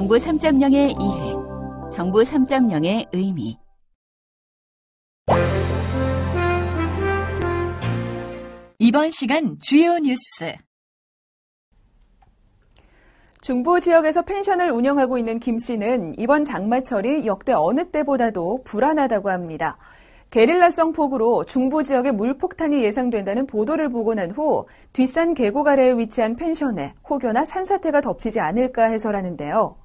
정부 3.0의 이해, 정부 3.0의 의미. 이번 시간 주요 뉴스. 중부 지역에서 펜션을 운영하고 있는 김 씨는 이번 장마철이 역대 어느 때보다도 불안하다고 합니다. 게릴라성 폭우로 중부 지역에 물폭탄이 예상된다는 보도를 보고 난 후 뒷산 계곡 아래에 위치한 펜션에 혹여나 산사태가 덮치지 않을까 해서라는데요.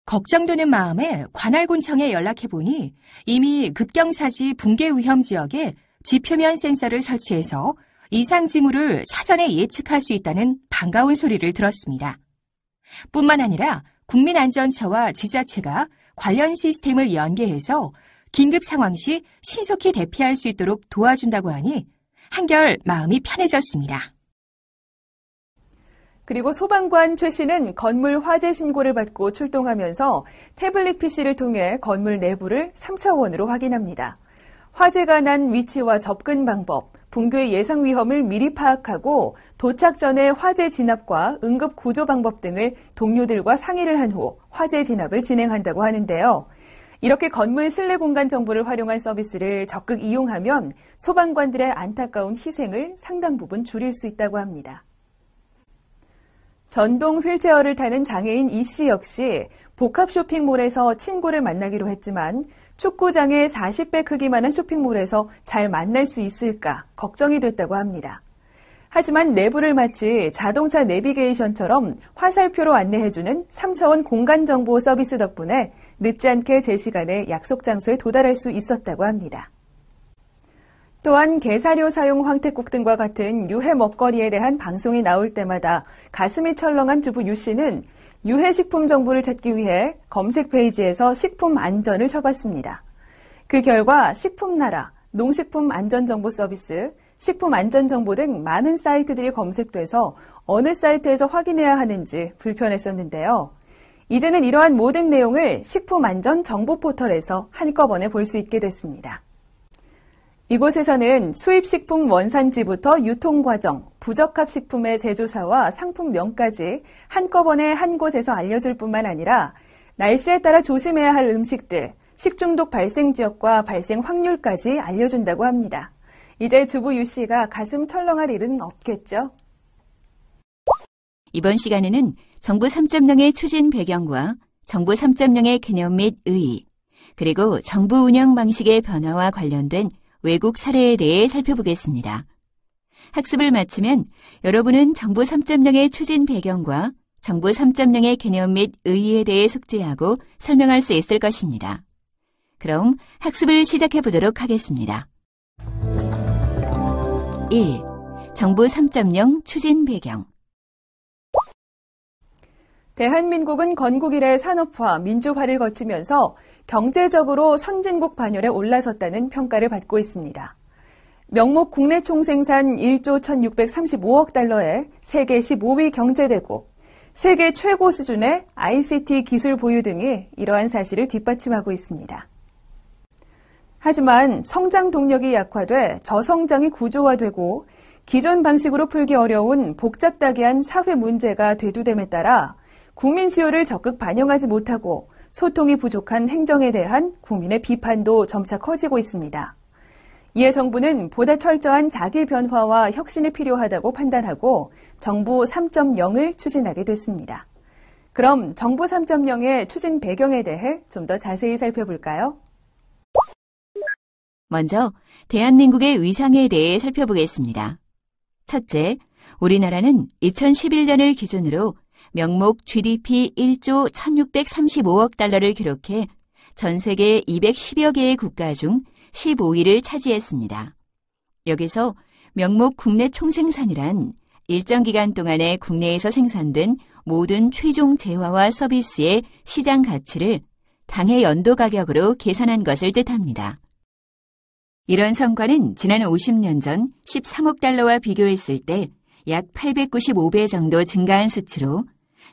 걱정되는 마음에 관할군청에 연락해보니 이미 급경사지 붕괴 위험 지역에 지표면 센서를 설치해서 이상 징후를 사전에 예측할 수 있다는 반가운 소리를 들었습니다. 뿐만 아니라 국민안전처와 지자체가 관련 시스템을 연계해서 긴급 상황 시 신속히 대피할 수 있도록 도와준다고 하니 한결 마음이 편해졌습니다. 그리고 소방관 최 씨는 건물 화재 신고를 받고 출동하면서 태블릿 PC를 통해 건물 내부를 3차원으로 확인합니다. 화재가 난 위치와 접근 방법, 붕괴 예상 위험을 미리 파악하고 도착 전에 화재 진압과 응급 구조 방법 등을 동료들과 상의를 한 후 화재 진압을 진행한다고 하는데요. 이렇게 건물 실내 공간 정보를 활용한 서비스를 적극 이용하면 소방관들의 안타까운 희생을 상당 부분 줄일 수 있다고 합니다. 전동 휠체어를 타는 장애인 이 씨 역시 복합 쇼핑몰에서 친구를 만나기로 했지만 축구장의 40배 크기만한 쇼핑몰에서 잘 만날 수 있을까 걱정이 됐다고 합니다. 하지만 내부를 마치 자동차 내비게이션처럼 화살표로 안내해주는 3차원 공간정보 서비스 덕분에 늦지 않게 제 시간에 약속 장소에 도달할 수 있었다고 합니다. 또한 게사료 사용 황태국 등과 같은 유해 먹거리에 대한 방송이 나올 때마다 가슴이 철렁한 주부 유 씨는 유해식품 정보를 찾기 위해 검색 페이지에서 식품 안전을 쳐봤습니다. 그 결과 식품나라, 농식품안전정보 서비스, 식품안전정보 등 많은 사이트들이 검색돼서 어느 사이트에서 확인해야 하는지 불편했었는데요. 이제는 이러한 모든 내용을 식품안전정보 포털에서 한꺼번에 볼 수 있게 됐습니다. 이곳에서는 수입식품 원산지부터 유통과정, 부적합 식품의 제조사와 상품명까지 한꺼번에 한 곳에서 알려줄 뿐만 아니라 날씨에 따라 조심해야 할 음식들, 식중독 발생 지역과 발생 확률까지 알려준다고 합니다. 이제 주부 유 씨가 가슴 철렁할 일은 없겠죠? 이번 시간에는 정부 3.0의 추진 배경과 정부 3.0의 개념 및 의의, 그리고 정부 운영 방식의 변화와 관련된 외국 사례에 대해 살펴보겠습니다. 학습을 마치면 여러분은 정부 3.0의 추진 배경과 정부 3.0의 개념 및 의의에 대해 숙지하고 설명할 수 있을 것입니다. 그럼 학습을 시작해 보도록 하겠습니다. 1. 정부 3.0 추진 배경. 대한민국은 건국 이래 산업화, 민주화를 거치면서 경제적으로 선진국 반열에 올라섰다는 평가를 받고 있습니다. 명목 국내 총생산 1조 1,635억 달러의 세계 15위 경제대국, 세계 최고 수준의 ICT 기술 보유 등이 이러한 사실을 뒷받침하고 있습니다. 하지만 성장 동력이 약화돼 저성장이 구조화되고 기존 방식으로 풀기 어려운 복잡다기한 사회 문제가 대두됨에 따라 국민 수요를 적극 반영하지 못하고 소통이 부족한 행정에 대한 국민의 비판도 점차 커지고 있습니다. 이에 정부는 보다 철저한 자기 변화와 혁신이 필요하다고 판단하고 정부 3.0을 추진하게 됐습니다. 그럼 정부 3.0의 추진 배경에 대해 좀 더 자세히 살펴볼까요? 먼저 대한민국의 위상에 대해 살펴보겠습니다. 첫째, 우리나라는 2011년을 기준으로 명목 GDP 1조 1,635억 달러를 기록해 전 세계 210여 개의 국가 중 15위를 차지했습니다. 여기서 명목 국내 총생산이란 일정 기간 동안에 국내에서 생산된 모든 최종 재화와 서비스의 시장 가치를 당해 연도 가격으로 계산한 것을 뜻합니다. 이런 성과는 지난 50년 전 13억 달러와 비교했을 때 약 895배 정도 증가한 수치로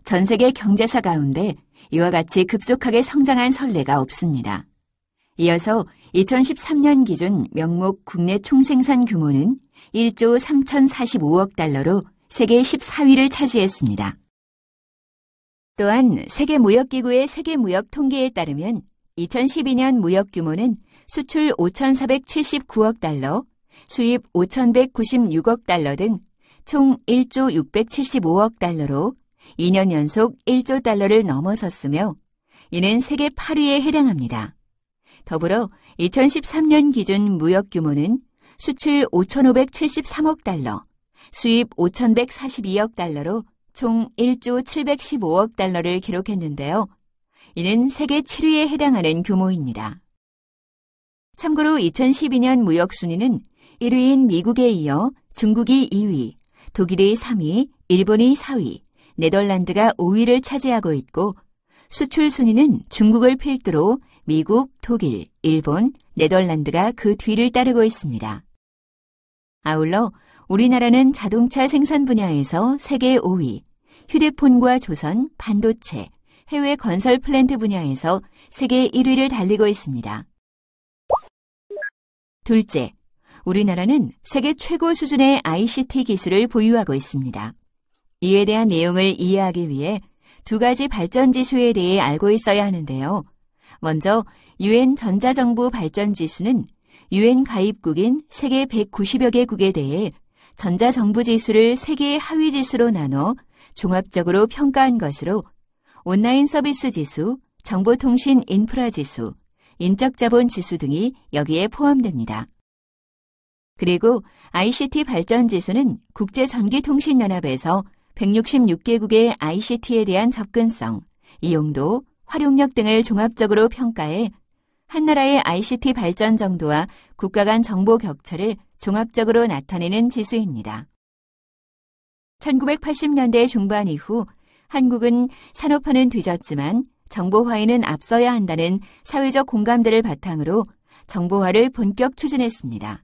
전 세계 경제사 가운데 이와 같이 급속하게 성장한 선례가 없습니다. 이어서 2013년 기준 명목 국내 총생산 규모는 1조 3,045억 달러로 세계 14위를 차지했습니다. 또한 세계무역기구의 세계무역 통계에 따르면 2012년 무역 규모는 수출 5,479억 달러, 수입 5,196억 달러 등 총 1조 675억 달러로 2년 연속 1조 달러를 넘어섰으며 이는 세계 8위에 해당합니다. 더불어 2013년 기준 무역 규모는 수출 5,573억 달러, 수입 5,142억 달러로 총 1조 715억 달러를 기록했는데요. 이는 세계 7위에 해당하는 규모입니다. 참고로 2012년 무역 순위는 1위인 미국에 이어 중국이 2위, 독일이 3위, 일본이 4위, 네덜란드가 5위를 차지하고 있고 수출 순위는 중국을 필두로 미국, 독일, 일본, 네덜란드가 그 뒤를 따르고 있습니다. 아울러 우리나라는 자동차 생산 분야에서 세계 5위, 휴대폰과 조선, 반도체, 해외 건설 플랜트 분야에서 세계 1위를 달리고 있습니다. 둘째, 우리나라는 세계 최고 수준의 ICT 기술을 보유하고 있습니다. 이에 대한 내용을 이해하기 위해 두 가지 발전 지수에 대해 알고 있어야 하는데요. 먼저 UN 전자정보 발전 지수는 UN 가입국인 세계 190여 개국에 대해 전자정부 지수를 세 개의 하위 지수로 나눠 종합적으로 평가한 것으로 온라인 서비스 지수, 정보통신 인프라 지수, 인적자본 지수 등이 여기에 포함됩니다. 그리고 ICT 발전 지수는 국제전기통신연합에서 166개국의 ICT에 대한 접근성, 이용도, 활용력 등을 종합적으로 평가해 한 나라의 ICT 발전 정도와 국가 간 정보 격차를 종합적으로 나타내는 지수입니다. 1980년대 중반 이후 한국은 산업화는 뒤졌지만 정보화에는 앞서야 한다는 사회적 공감대를 바탕으로 정보화를 본격 추진했습니다.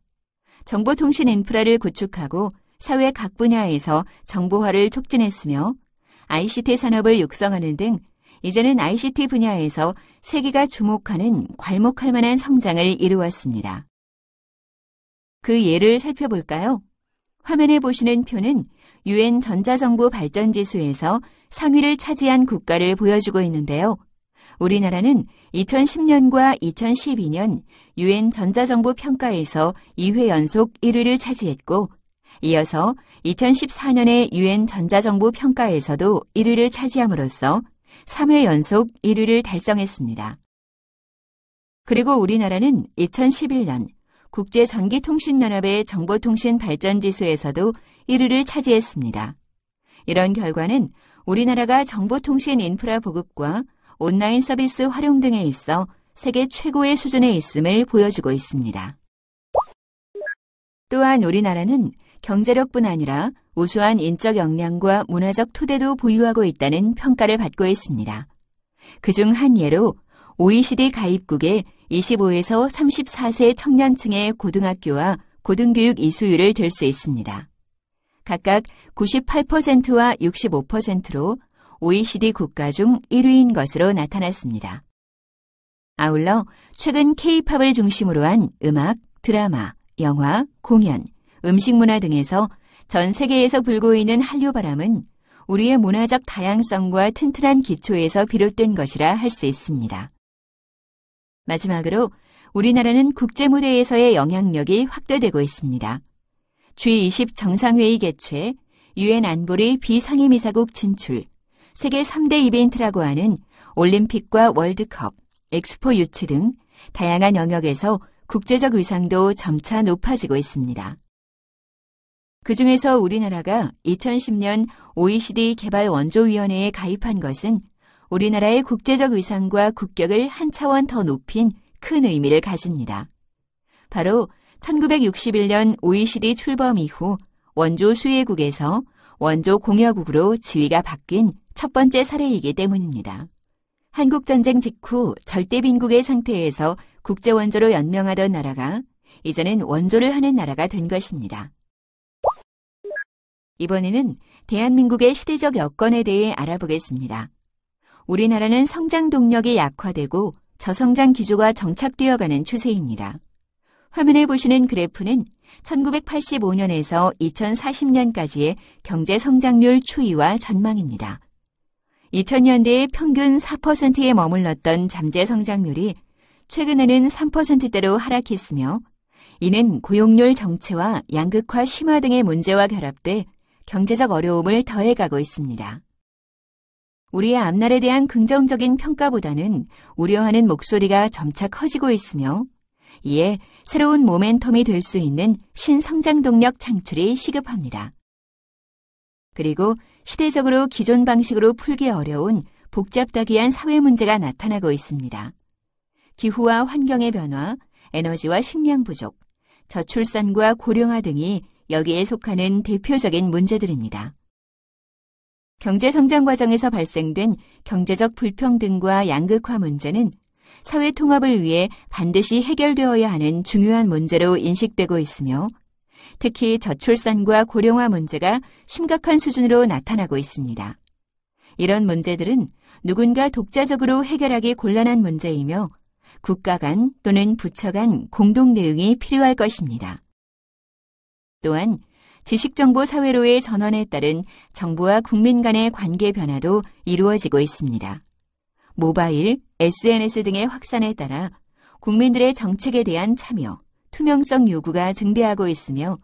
정보통신 인프라를 구축하고 사회 각 분야에서 정보화를 촉진했으며 ICT 산업을 육성하는 등 이제는 ICT 분야에서 세계가 주목하는 괄목할 만한 성장을 이루었습니다. 그 예를 살펴볼까요? 화면에 보시는 표는 UN 전자정보 발전 지수에서 상위를 차지한 국가를 보여주고 있는데요. 우리나라는 2010년과 2012년 UN 전자정보 평가에서 2회 연속 1위를 차지했고 이어서 2014년의 UN 전자정보 평가에서도 1위를 차지함으로써 3회 연속 1위를 달성했습니다. 그리고 우리나라는 2011년 국제전기통신연합의 정보통신 발전지수에서도 1위를 차지했습니다. 이런 결과는 우리나라가 정보통신 인프라 보급과 온라인 서비스 활용 등에 있어 세계 최고의 수준에 있음을 보여주고 있습니다. 또한 우리나라는 경제력뿐 아니라 우수한 인적 역량과 문화적 토대도 보유하고 있다는 평가를 받고 있습니다. 그중 한 예로 OECD 가입국의 25에서 34세 청년층의 고등학교와 고등교육 이수율을 들 수 있습니다. 각각 98%와 65%로 OECD 국가 중 1위인 것으로 나타났습니다. 아울러 최근 K-팝을 중심으로 한 음악, 드라마, 영화, 공연, 음식 문화 등에서 전 세계에서 불고 있는 한류 바람은 우리의 문화적 다양성과 튼튼한 기초에서 비롯된 것이라 할 수 있습니다. 마지막으로 우리나라는 국제 무대에서의 영향력이 확대되고 있습니다. G20 정상회의 개최, UN 안보리 비상임이사국 진출, 세계 3대 이벤트라고 하는 올림픽과 월드컵, 엑스포 유치 등 다양한 영역에서 국제적 위상도 점차 높아지고 있습니다. 그중에서 우리나라가 2010년 OECD 개발원조위원회에 가입한 것은 우리나라의 국제적 위상과 국격을 한 차원 더 높인 큰 의미를 가집니다. 바로 1961년 OECD 출범 이후 원조 수혜국에서 원조 공여국으로 지위가 바뀐 첫 번째 사례이기 때문입니다. 한국전쟁 직후 절대 빈국의 상태에서 국제원조로 연명하던 나라가 이제는 원조를 하는 나라가 된 것입니다. 이번에는 대한민국의 시대적 여건에 대해 알아보겠습니다. 우리나라는 성장 동력이 약화되고 저성장 기조가 정착되어가는 추세입니다. 화면에 보시는 그래프는 1985년에서 2040년까지의 경제 성장률 추이와 전망입니다. 2000년대에 평균 4%에 머물렀던 잠재 성장률이 최근에는 3%대로 하락했으며 이는 고용률 정체와 양극화 심화 등의 문제와 결합돼 경제적 어려움을 더해가고 있습니다. 우리의 앞날에 대한 긍정적인 평가보다는 우려하는 목소리가 점차 커지고 있으며 이에 새로운 모멘텀이 될 수 있는 신성장 동력 창출이 시급합니다. 그리고 시대적으로 기존 방식으로 풀기 어려운 복잡다기한 사회 문제가 나타나고 있습니다. 기후와 환경의 변화, 에너지와 식량 부족, 저출산과 고령화 등이 여기에 속하는 대표적인 문제들입니다. 경제성장 과정에서 발생된 경제적 불평등과 양극화 문제는 사회 통합을 위해 반드시 해결되어야 하는 중요한 문제로 인식되고 있으며 특히 저출산과 고령화 문제가 심각한 수준으로 나타나고 있습니다. 이런 문제들은 누군가 독자적으로 해결하기 곤란한 문제이며 국가 간 또는 부처 간 공동 대응이 필요할 것입니다. 또한 지식정보 사회로의 전환에 따른 정부와 국민 간의 관계 변화도 이루어지고 있습니다. 모바일, SNS 등의 확산에 따라 국민들의 정책에 대한 참여, 투명성 요구가 증대하고 있으며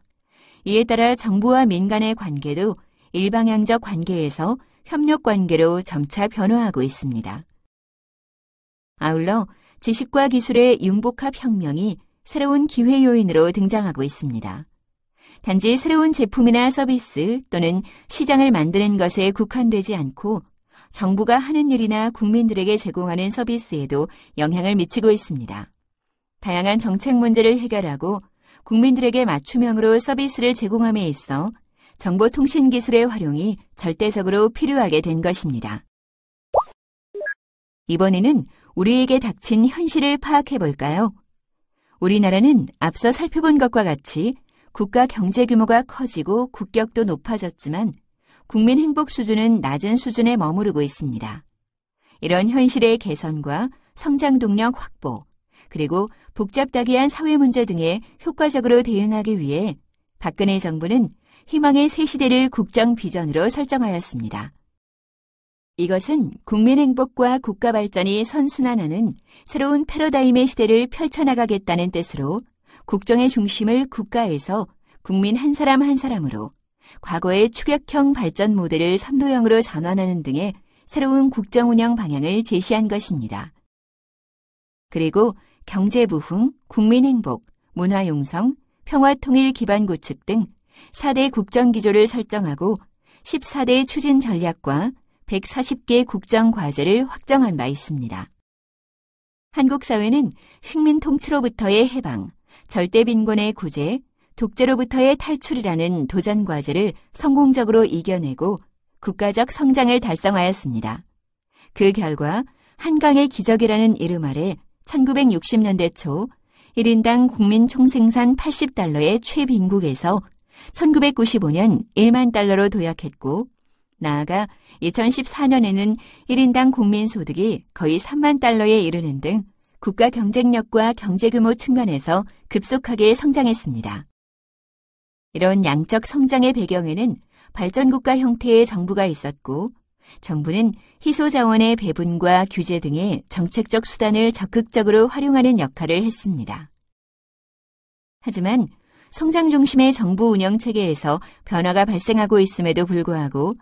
이에 따라 정부와 민간의 관계도 일방향적 관계에서 협력 관계로 점차 변화하고 있습니다. 아울러 지식과 기술의 융복합 혁명이 새로운 기회 요인으로 등장하고 있습니다. 단지 새로운 제품이나 서비스 또는 시장을 만드는 것에 국한되지 않고 정부가 하는 일이나 국민들에게 제공하는 서비스에도 영향을 미치고 있습니다. 다양한 정책 문제를 해결하고 국민들에게 맞춤형으로 서비스를 제공함에 있어 정보통신기술의 활용이 절대적으로 필요하게 된 것입니다. 이번에는 우리에게 닥친 현실을 파악해 볼까요? 우리나라는 앞서 살펴본 것과 같이 국가 경제 규모가 커지고 국격도 높아졌지만 국민 행복 수준은 낮은 수준에 머무르고 있습니다. 이런 현실의 개선과 성장 동력 확보, 그리고 복잡다기한 사회 문제 등에 효과적으로 대응하기 위해 박근혜 정부는 희망의 새 시대를 국정 비전으로 설정하였습니다. 이것은 국민 행복과 국가 발전이 선순환하는 새로운 패러다임의 시대를 펼쳐나가겠다는 뜻으로 국정의 중심을 국가에서 국민 한 사람 한 사람으로 과거의 추격형 발전 모델을 선도형으로 전환하는 등의 새로운 국정 운영 방향을 제시한 것입니다. 그리고 경제 부흥, 국민 행복, 문화 용성, 평화 통일 기반 구축 등 4대 국정 기조를 설정하고 14대 추진 전략과 140개 국정 과제를 확정한 바 있습니다. 한국 사회는 식민 통치로부터의 해방, 절대 빈곤의 구제, 독재로부터의 탈출이라는 도전 과제를 성공적으로 이겨내고 국가적 성장을 달성하였습니다. 그 결과 한강의 기적이라는 이름 아래 1960년대 초 1인당 국민 총생산 80달러의 최빈국에서 1995년 1만 달러로 도약했고 나아가 2014년에는 1인당 국민 소득이 거의 3만 달러에 이르는 등 국가 경쟁력과 경제 규모 측면에서 급속하게 성장했습니다. 이런 양적 성장의 배경에는 발전국가 형태의 정부가 있었고 정부는 희소자원의 배분과 규제 등의 정책적 수단을 적극적으로 활용하는 역할을 했습니다. 하지만 성장 중심의 정부 운영 체계에서 변화가 발생하고 있음에도 불구하고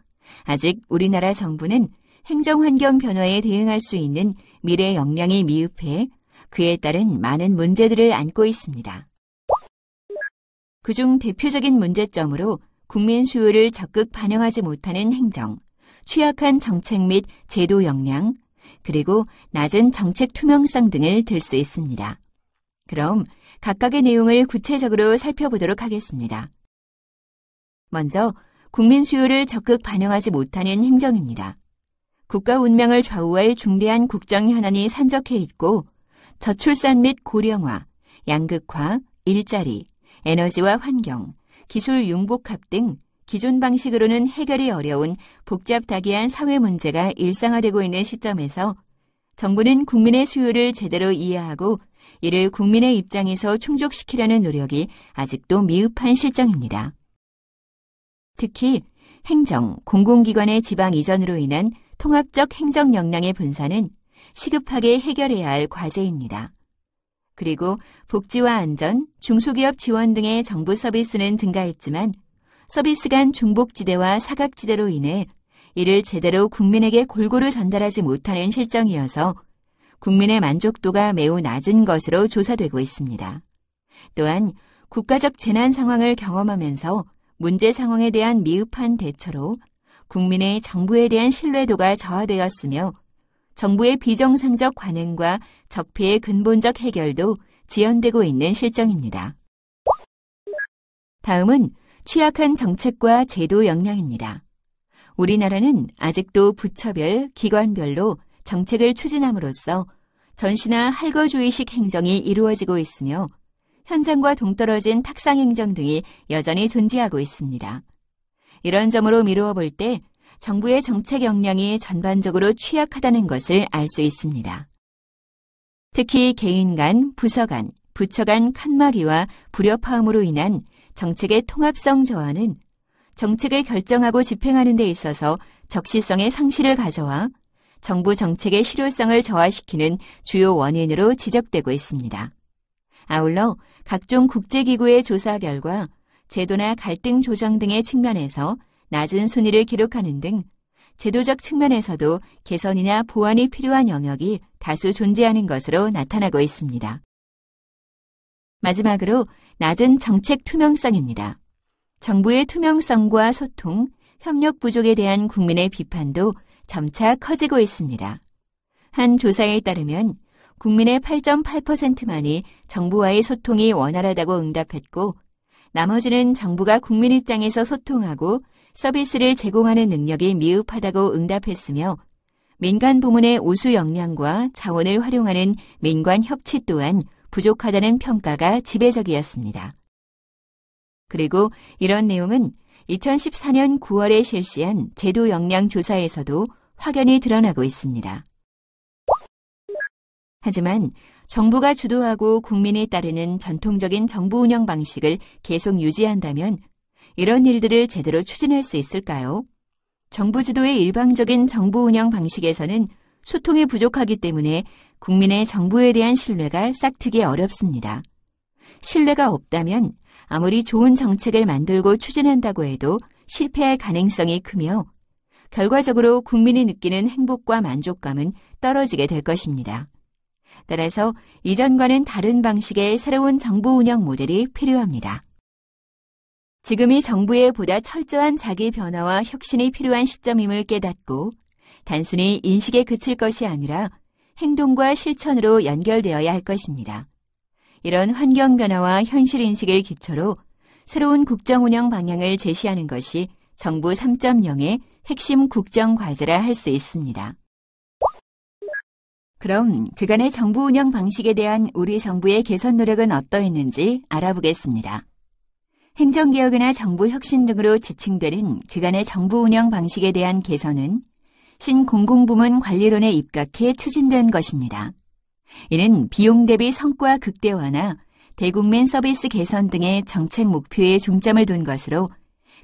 아직 우리나라 정부는 행정환경 변화에 대응할 수 있는 미래 역량이 미흡해 그에 따른 많은 문제들을 안고 있습니다. 그중 대표적인 문제점으로 국민 수요를 적극 반영하지 못하는 행정, 취약한 정책 및 제도 역량, 그리고 낮은 정책 투명성 등을 들 수 있습니다. 그럼 각각의 내용을 구체적으로 살펴보도록 하겠습니다. 먼저 국민 수요를 적극 반영하지 못하는 행정입니다. 국가 운명을 좌우할 중대한 국정 현안이 산적해 있고 저출산 및 고령화, 양극화, 일자리, 에너지와 환경, 기술 융복합 등 기존 방식으로는 해결이 어려운 복잡다기한 사회 문제가 일상화되고 있는 시점에서 정부는 국민의 수요를 제대로 이해하고 이를 국민의 입장에서 충족시키려는 노력이 아직도 미흡한 실정입니다. 특히 행정, 공공기관의 지방 이전으로 인한 통합적 행정 역량의 분산은 시급하게 해결해야 할 과제입니다. 그리고 복지와 안전, 중소기업 지원 등의 정부 서비스는 증가했지만 서비스 간 중복지대와 사각지대로 인해 이를 제대로 국민에게 골고루 전달하지 못하는 실정이어서 국민의 만족도가 매우 낮은 것으로 조사되고 있습니다. 또한 국가적 재난 상황을 경험하면서 문제 상황에 대한 미흡한 대처로 국민의 정부에 대한 신뢰도가 저하되었으며 정부의 비정상적 관행과 적폐의 근본적 해결도 지연되고 있는 실정입니다. 다음은 취약한 정책과 제도 역량입니다. 우리나라는 아직도 부처별, 기관별로 정책을 추진함으로써 전시나 할거주의식 행정이 이루어지고 있으며 현장과 동떨어진 탁상행정 등이 여전히 존재하고 있습니다. 이런 점으로 미루어 볼 때 정부의 정책 역량이 전반적으로 취약하다는 것을 알 수 있습니다. 특히 개인 간, 부서 간, 부처 간 칸막이와 불협화음으로 인한 정책의 통합성 저하는 정책을 결정하고 집행하는 데 있어서 적시성의 상실을 가져와 정부 정책의 실효성을 저하시키는 주요 원인으로 지적되고 있습니다. 아울러 각종 국제기구의 조사 결과 제도나 갈등 조정 등의 측면에서 낮은 순위를 기록하는 등 제도적 측면에서도 개선이나 보완이 필요한 영역이 다수 존재하는 것으로 나타나고 있습니다. 마지막으로 낮은 정책 투명성입니다. 정부의 투명성과 소통, 협력 부족에 대한 국민의 비판도 점차 커지고 있습니다. 한 조사에 따르면 국민의 8.8%만이 정부와의 소통이 원활하다고 응답했고 나머지는 정부가 국민 입장에서 소통하고 서비스를 제공하는 능력이 미흡하다고 응답했으며 민간 부문의 우수 역량과 자원을 활용하는 민관 협치 또한 부족하다는 평가가 지배적이었습니다. 그리고 이런 내용은 2014년 9월에 실시한 제도 역량 조사에서도 확연히 드러나고 있습니다. 하지만 정부가 주도하고 국민이 따르는 전통적인 정부 운영 방식을 계속 유지한다면 이런 일들을 제대로 추진할 수 있을까요? 정부 주도의 일방적인 정부 운영 방식에서는 소통이 부족하기 때문에 국민의 정부에 대한 신뢰가 싹트기 어렵습니다. 신뢰가 없다면 아무리 좋은 정책을 만들고 추진한다고 해도 실패할 가능성이 크며 결과적으로 국민이 느끼는 행복과 만족감은 떨어지게 될 것입니다. 따라서 이전과는 다른 방식의 새로운 정부 운영 모델이 필요합니다. 지금이 정부의 보다 철저한 자기 변화와 혁신이 필요한 시점임을 깨닫고 단순히 인식에 그칠 것이 아니라 행동과 실천으로 연결되어야 할 것입니다. 이런 환경 변화와 현실 인식을 기초로 새로운 국정 운영 방향을 제시하는 것이 정부 3.0의 핵심 국정 과제라 할 수 있습니다. 그럼 그간의 정부 운영 방식에 대한 우리 정부의 개선 노력은 어떠했는지 알아보겠습니다. 행정개혁이나 정부 혁신 등으로 지칭되는 그간의 정부 운영 방식에 대한 개선은 신공공부문 관리론에 입각해 추진된 것입니다. 이는 비용 대비 성과 극대화나 대국민 서비스 개선 등의 정책 목표에 중점을 둔 것으로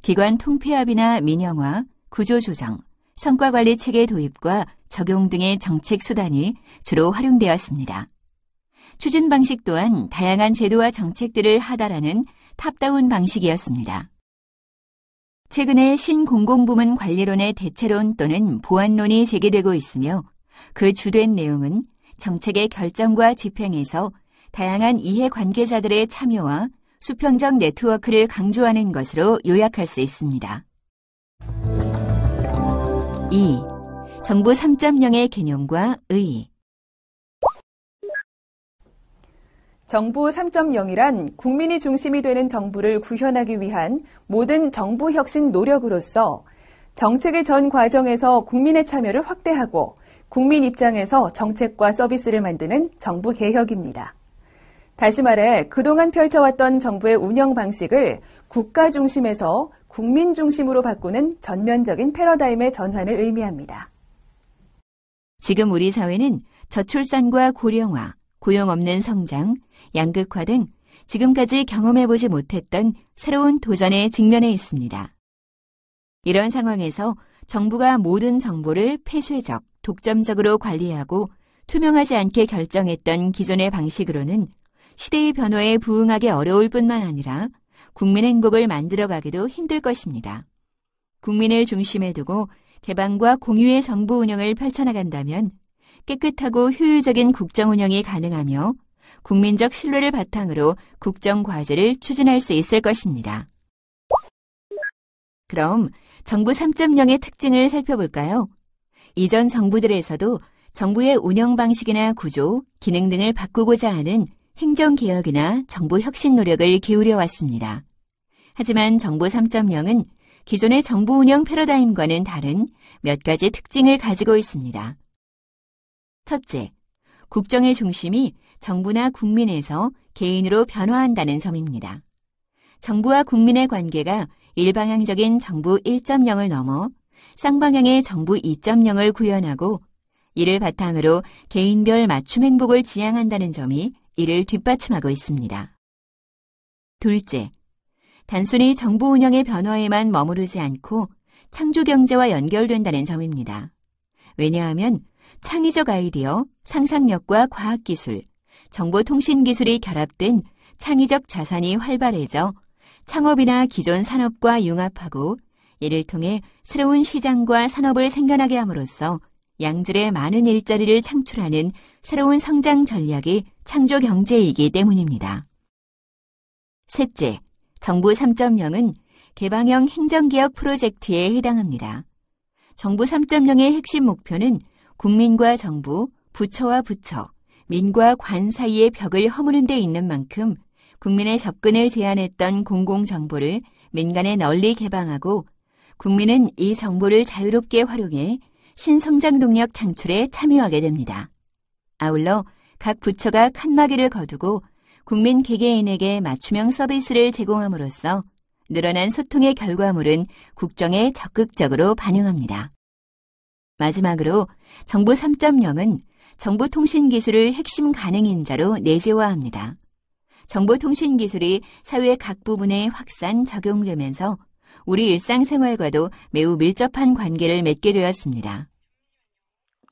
기관 통폐합이나 민영화, 구조조정, 성과관리 체계 도입과 적용 등의 정책 수단이 주로 활용되었습니다. 추진 방식 또한 다양한 제도와 정책들을 하달하는 탑다운 방식이었습니다. 최근에 신공공부문 관리론의 대체론 또는 보완론이 제기되고 있으며 그 주된 내용은 정책의 결정과 집행에서 다양한 이해관계자들의 참여와 수평적 네트워크를 강조하는 것으로 요약할 수 있습니다. 2. 정부 3.0의 개념과 의의. 정부 3.0이란 국민이 중심이 되는 정부를 구현하기 위한 모든 정부 혁신 노력으로서 정책의 전 과정에서 국민의 참여를 확대하고 국민 입장에서 정책과 서비스를 만드는 정부 개혁입니다. 다시 말해 그동안 펼쳐왔던 정부의 운영 방식을 국가 중심에서 국민 중심으로 바꾸는 전면적인 패러다임의 전환을 의미합니다. 지금 우리 사회는 저출산과 고령화, 고용 없는 성장, 양극화 등 지금까지 경험해보지 못했던 새로운 도전에 직면해 있습니다. 이런 상황에서 정부가 모든 정보를 폐쇄적, 독점적으로 관리하고 투명하지 않게 결정했던 기존의 방식으로는 시대의 변화에 부응하기 어려울 뿐만 아니라 국민 행복을 만들어가기도 힘들 것입니다. 국민을 중심에 두고 개방과 공유의 정부 운영을 펼쳐나간다면 깨끗하고 효율적인 국정 운영이 가능하며 국민적 신뢰를 바탕으로 국정 과제를 추진할 수 있을 것입니다. 그럼 정부 3.0의 특징을 살펴볼까요? 이전 정부들에서도 정부의 운영 방식이나 구조, 기능 등을 바꾸고자 하는 행정개혁이나 정부 혁신 노력을 기울여 왔습니다. 하지만 정부 3.0은 기존의 정부 운영 패러다임과는 다른 몇 가지 특징을 가지고 있습니다. 첫째, 국정의 중심이 정부나 국민에서 개인으로 변화한다는 점입니다. 정부와 국민의 관계가 일방향적인 정부 1.0을 넘어 쌍방향의 정부 2.0을 구현하고 이를 바탕으로 개인별 맞춤 행복을 지향한다는 점이 이를 뒷받침하고 있습니다. 둘째, 단순히 정부 운영의 변화에만 머무르지 않고 창조 경제와 연결된다는 점입니다. 왜냐하면 창의적 아이디어, 상상력과 과학기술, 정보통신기술이 결합된 창의적 자산이 활발해져 창업이나 기존 산업과 융합하고 이를 통해 새로운 시장과 산업을 생겨나게 함으로써 양질의 많은 일자리를 창출하는 새로운 성장 전략이 창조 경제이기 때문입니다. 셋째, 정부 3.0은 개방형 행정개혁 프로젝트에 해당합니다. 정부 3.0의 핵심 목표는 국민과 정부, 부처와 부처, 민과 관 사이의 벽을 허무는 데 있는 만큼 국민의 접근을 제한했던 공공정보를 민간에 널리 개방하고 국민은 이 정보를 자유롭게 활용해 신성장 동력 창출에 참여하게 됩니다. 아울러 각 부처가 칸막이를 거두고 국민 개개인에게 맞춤형 서비스를 제공함으로써 늘어난 소통의 결과물은 국정에 적극적으로 반영합니다. 마지막으로 정부 3.0은 정보통신기술을 핵심 가능인자로 내재화합니다. 정보통신기술이 사회 각 부분에 확산, 적용되면서 우리 일상생활과도 매우 밀접한 관계를 맺게 되었습니다.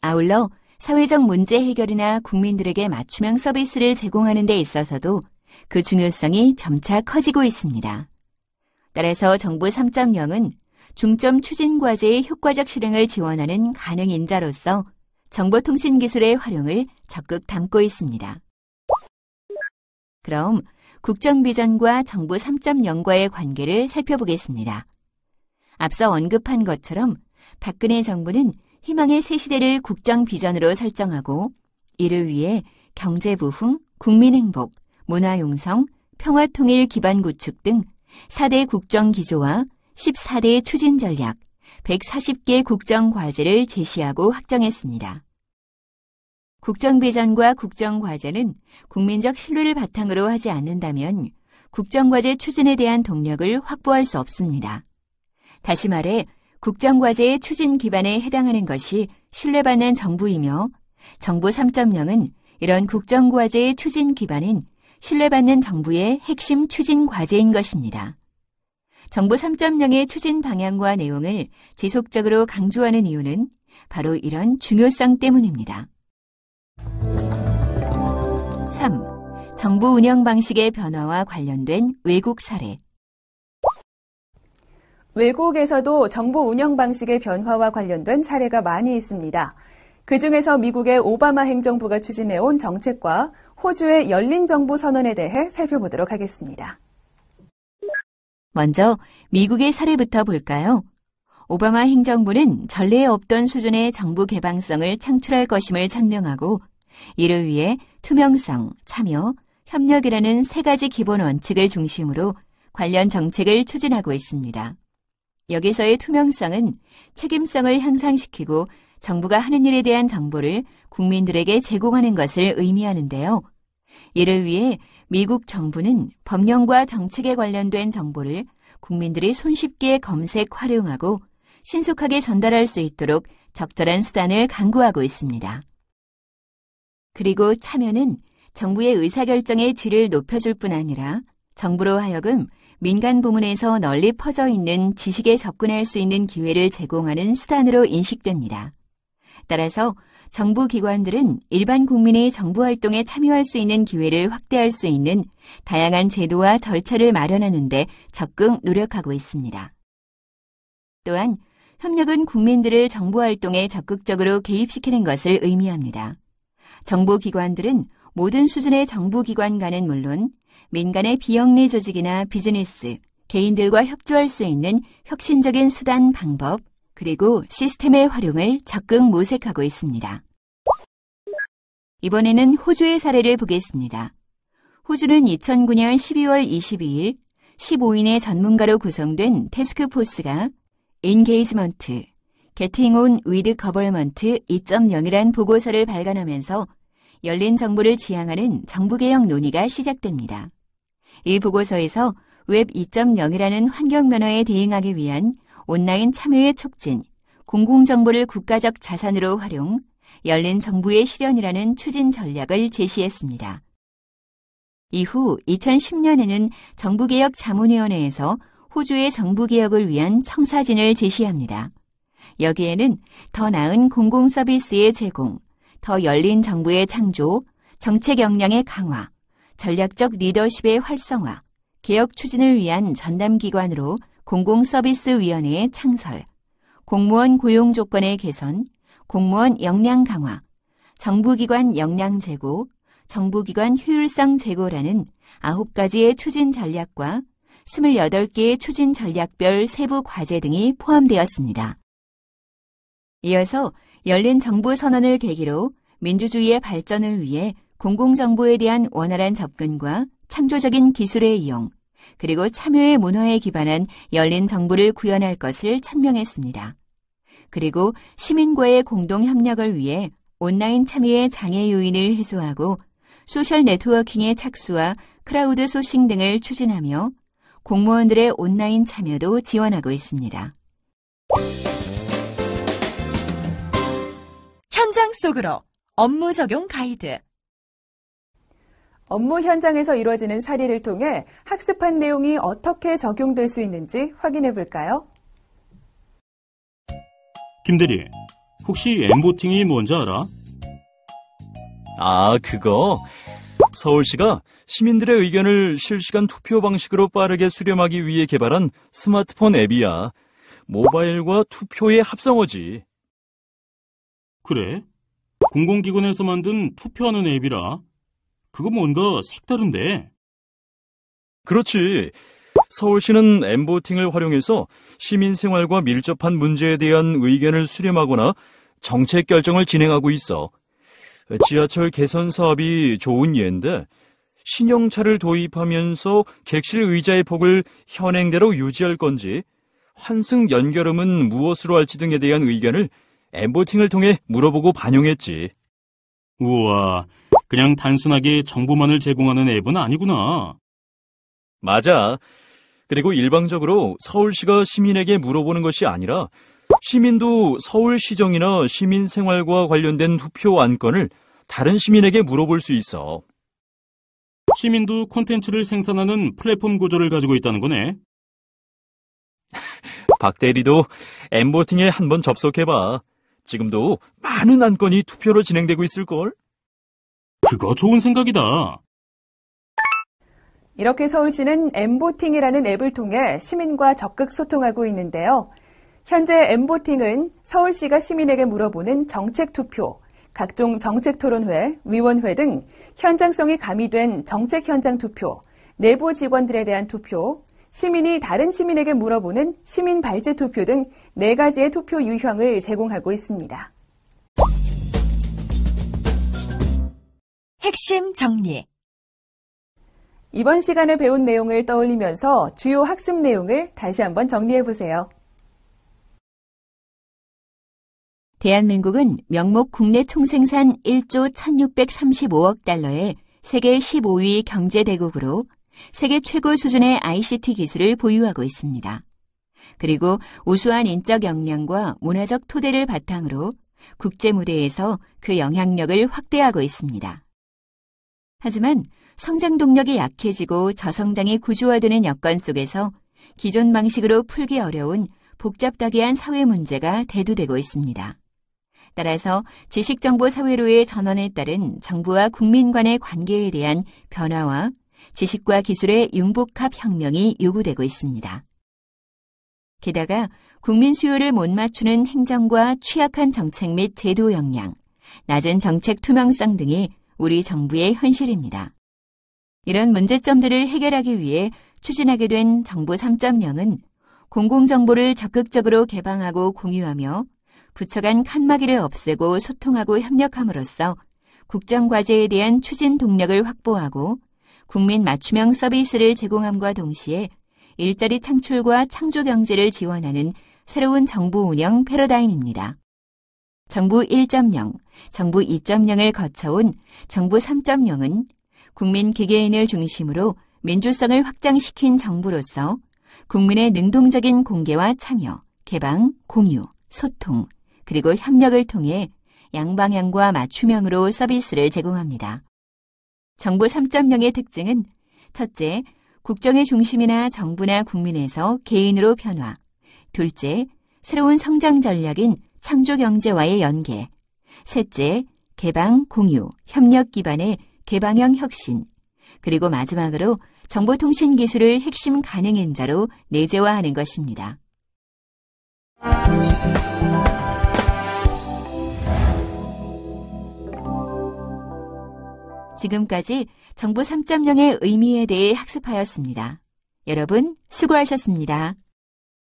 아울러 사회적 문제 해결이나 국민들에게 맞춤형 서비스를 제공하는 데 있어서도 그 중요성이 점차 커지고 있습니다. 따라서 정부 3.0은 중점 추진 과제의 효과적 실행을 지원하는 가능인자로서 정보통신기술의 활용을 적극 담고 있습니다. 그럼 국정비전과 정부 3.0과의 관계를 살펴보겠습니다. 앞서 언급한 것처럼 박근혜 정부는 희망의 새 시대를 국정비전으로 설정하고 이를 위해 경제부흥, 국민행복, 문화융성, 평화통일 기반 구축 등 4대 국정기조와 14대 추진전략, 140개 국정과제를 제시하고 확정했습니다. 국정비전과 국정과제는 국민적 신뢰를 바탕으로 하지 않는다면 국정과제 추진에 대한 동력을 확보할 수 없습니다. 다시 말해 국정과제의 추진 기반에 해당하는 것이 신뢰받는 정부이며 정부 3.0은 이런 국정과제의 추진 기반인 신뢰받는 정부의 핵심 추진 과제인 것입니다. 정부 3.0의 추진 방향과 내용을 지속적으로 강조하는 이유는 바로 이런 중요성 때문입니다. 3. 정부 운영 방식의 변화와 관련된 외국 사례. 외국에서도 정부 운영 방식의 변화와 관련된 사례가 많이 있습니다. 그중에서 미국의 오바마 행정부가 추진해온 정책과 호주의 열린 정부 선언에 대해 살펴보도록 하겠습니다. 먼저 미국의 사례부터 볼까요? 오바마 행정부는 전례에 없던 수준의 정부 개방성을 창출할 것임을 천명하고 이를 위해 투명성, 참여, 협력이라는 세 가지 기본 원칙을 중심으로 관련 정책을 추진하고 있습니다. 여기서의 투명성은 책임성을 향상시키고 정부가 하는 일에 대한 정보를 국민들에게 제공하는 것을 의미하는데요. 이를 위해 미국 정부는 법령과 정책에 관련된 정보를 국민들이 손쉽게 검색, 활용하고 신속하게 전달할 수 있도록 적절한 수단을 강구하고 있습니다. 그리고 참여는 정부의 의사결정의 질을 높여줄 뿐 아니라 정부로 하여금 민간 부문에서 널리 퍼져 있는 지식에 접근할 수 있는 기회를 제공하는 수단으로 인식됩니다. 따라서 정부 기관들은 일반 국민이 정부 활동에 참여할 수 있는 기회를 확대할 수 있는 다양한 제도와 절차를 마련하는 데 적극 노력하고 있습니다. 또한 협력은 국민들을 정부 활동에 적극적으로 개입시키는 것을 의미합니다. 정부 기관들은 모든 수준의 정부 기관과는 물론 민간의 비영리 조직이나 비즈니스, 개인들과 협조할 수 있는 혁신적인 수단, 방법, 그리고 시스템의 활용을 적극 모색하고 있습니다. 이번에는 호주의 사례를 보겠습니다. 호주는 2009년 12월 22일 15인의 전문가로 구성된 태스크포스가 Engagement, Getting on with Government 2.0이란 보고서를 발간하면서 열린 정보를 지향하는 정부개혁 논의가 시작됩니다. 이 보고서에서 웹 2.0이라는 환경 변화에 대응하기 위한 온라인 참여의 촉진, 공공정보를 국가적 자산으로 활용, 열린 정부의 실현이라는 추진 전략을 제시했습니다. 이후 2010년에는 정부개혁자문위원회에서 호주의 정부개혁을 위한 청사진을 제시합니다. 여기에는 더 나은 공공서비스의 제공, 더 열린 정부의 창조, 정책 역량의 강화, 전략적 리더십의 활성화, 개혁 추진을 위한 전담기관으로 공공서비스위원회의 창설, 공무원 고용 조건의 개선, 공무원 역량 강화, 정부기관 역량 제고, 정부기관 효율성 제고라는 9가지의 추진 전략과 28개의 추진 전략별 세부 과제 등이 포함되었습니다. 이어서 열린 정부 선언을 계기로 민주주의의 발전을 위해 공공정보에 대한 원활한 접근과 창조적인 기술의 이용, 그리고 참여의 문화에 기반한 열린 정부를 구현할 것을 천명했습니다. 그리고 시민과의 공동협력을 위해 온라인 참여의 장애 요인을 해소하고 소셜 네트워킹의 착수와 크라우드 소싱 등을 추진하며 공무원들의 온라인 참여도 지원하고 있습니다. 현장 속으로 업무 적용 가이드. 업무 현장에서 이루어지는 사례를 통해 학습한 내용이 어떻게 적용될 수 있는지 확인해 볼까요? 김대리, 혹시 엠보팅이 뭔지 알아? 아, 그거? 서울시가 시민들의 의견을 실시간 투표 방식으로 빠르게 수렴하기 위해 개발한 스마트폰 앱이야. 모바일과 투표의 합성어지. 그래? 공공기관에서 만든 투표하는 앱이라? 그거 뭔가 색다른데? 그렇지. 서울시는 엠보팅을 활용해서 시민 생활과 밀접한 문제에 대한 의견을 수렴하거나 정책 결정을 진행하고 있어. 지하철 개선 사업이 좋은 예인데 신형차를 도입하면서 객실 의자의 폭을 현행대로 유지할 건지 환승 연결음은 무엇으로 할지 등에 대한 의견을 엠보팅을 통해 물어보고 반영했지. 우와, 그냥 단순하게 정보만을 제공하는 앱은 아니구나. 맞아. 그리고 일방적으로 서울시가 시민에게 물어보는 것이 아니라 시민도 서울시정이나 시민생활과 관련된 투표 안건을 다른 시민에게 물어볼 수 있어. 시민도 콘텐츠를 생산하는 플랫폼 구조를 가지고 있다는 거네. 박 대리도 엠보팅에 한번 접속해봐. 지금도 많은 안건이 투표로 진행되고 있을걸? 그거 좋은 생각이다. 이렇게 서울시는 엠보팅이라는 앱을 통해 시민과 적극 소통하고 있는데요. 현재 엠보팅은 서울시가 시민에게 물어보는 정책 투표, 각종 정책 토론회, 위원회 등 현장성이 가미된 정책 현장 투표, 내부 직원들에 대한 투표, 시민이 다른 시민에게 물어보는 시민 발제 투표 등 4가지의 투표 유형을 제공하고 있습니다. 핵심 정리. 이번 시간에 배운 내용을 떠올리면서 주요 학습 내용을 다시 한번 정리해 보세요. 대한민국은 명목 국내 총생산 1조 1635억 달러의 세계 15위 경제대국으로 세계 최고 수준의 ICT 기술을 보유하고 있습니다. 그리고 우수한 인적 역량과 문화적 토대를 바탕으로 국제 무대에서 그 영향력을 확대하고 있습니다. 하지만 성장 동력이 약해지고 저성장이 구조화되는 여건 속에서 기존 방식으로 풀기 어려운 복잡다기한 사회 문제가 대두되고 있습니다. 따라서 지식정보 사회로의 전환에 따른 정부와 국민 간의 관계에 대한 변화와 지식과 기술의 융복합 혁명이 요구되고 있습니다. 게다가 국민 수요를 못 맞추는 행정과 취약한 정책 및 제도 역량, 낮은 정책 투명성 등이 우리 정부의 현실입니다. 이런 문제점들을 해결하기 위해 추진하게 된 정부 3.0은 공공정보를 적극적으로 개방하고 공유하며 부처 간 칸막이를 없애고 소통하고 협력함으로써 국정과제에 대한 추진 동력을 확보하고 국민 맞춤형 서비스를 제공함과 동시에 일자리 창출과 창조 경제를 지원하는 새로운 정부 운영 패러다임입니다. 정부 1.0, 정부 2.0을 거쳐온 정부 3.0은 국민 개개인을 중심으로 민주성을 확장시킨 정부로서 국민의 능동적인 공개와 참여, 개방, 공유, 소통, 그리고 협력을 통해 양방향과 맞춤형으로 서비스를 제공합니다. 정부 3.0의 특징은 첫째, 국정의 중심이나 정부나 국민에서 개인으로 변화. 둘째, 새로운 성장 전략인 창조경제와의 연계. 셋째, 개방, 공유, 협력 기반의 개방형 혁신. 그리고 마지막으로 정보통신기술을 핵심 가능인자로 내재화하는 것입니다. 지금까지 정부 3.0의 의미에 대해 학습하였습니다. 여러분, 수고하셨습니다.